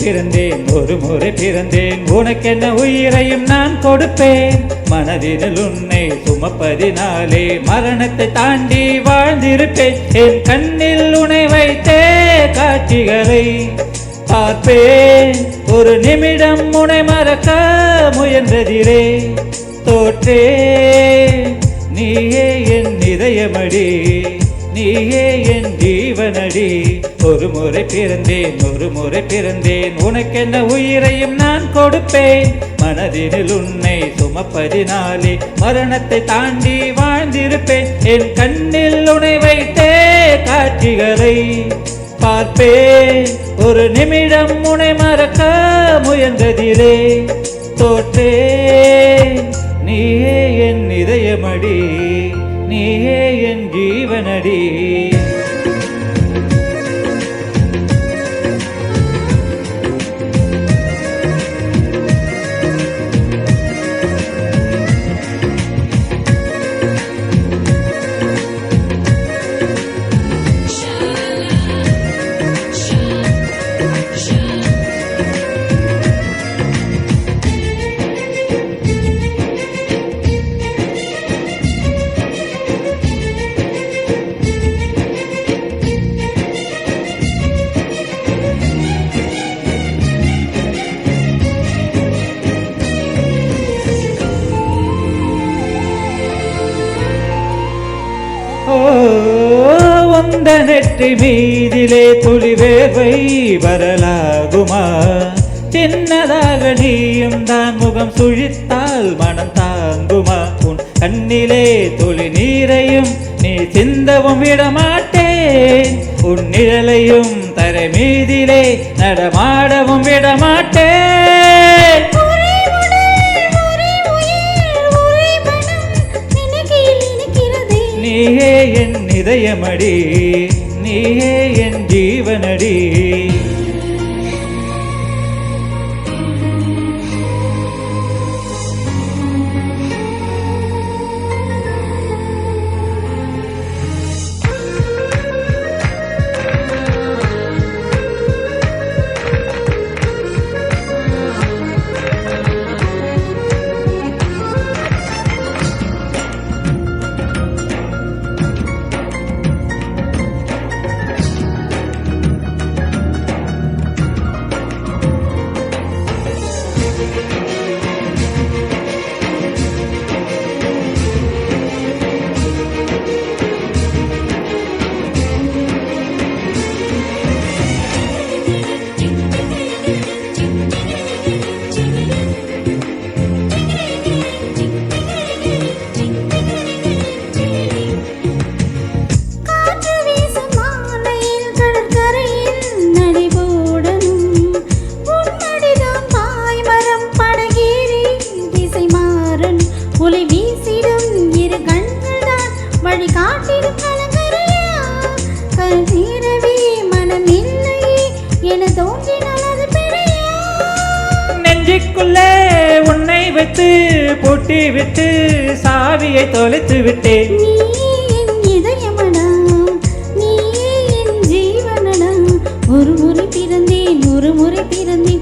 பிறந்தேன் ஒரு முறை பிறந்தேன் உனக்கென்ன உயிரையும் நான் கொடுப்பேன் மனதினில் உன்னை சுமப்பதினாலே மரணத்தை தாண்டி வாழ்ந்திருப்பேன் என் கண்ணில் உன்னை வைத்தே காட்சிகளை பார்ப்பேன் ஒரு நிமிடம் உன்னை மறக்க முயன்றதிலே தோற்றே நீயே என் இதயமடி நீயே என் ஜீவனடி ஒரு முறை பிறந்தேன் உனக்கென்ன உயிரையும் நான் கொடுப்பேன் மனதினில் உன்னை சுமப்பதினாலே மரணத்தை தாண்டி வாழ்ந்திருப்பேன் என் கண்ணில் உன்னை வைத்தே காட்சிகளை பார்ப்பேன் ஒரு நிமிடம் உன்னை மறக்க முயன்றதிலே தோற்றேன் நீயே என் இதயமடி நீயே என் ஜீவனடி உந்த நெற்றி மீதிலே துளி வேர்வை வரலாகுமா சின்னதாக நீயும் தான் முகம் சுழித்தால் மனம் தாங்குமா உன் கண்ணிலே துளி நீரையும் நீ சிந்தவும் விடமாட்டேன் உன் நிழலையும் தரை மீதிலே நடமாடவும் விடமாட்டேன் நீயே என் இதயமடி நீயே என் ஜீவனடி நெஞ்சுக்குள்ளே உன்னை வைத்து பூட்டி விட்டு சாவியை தொலைத்து விட்டேன் ஒரு முறை பிறந்தேன்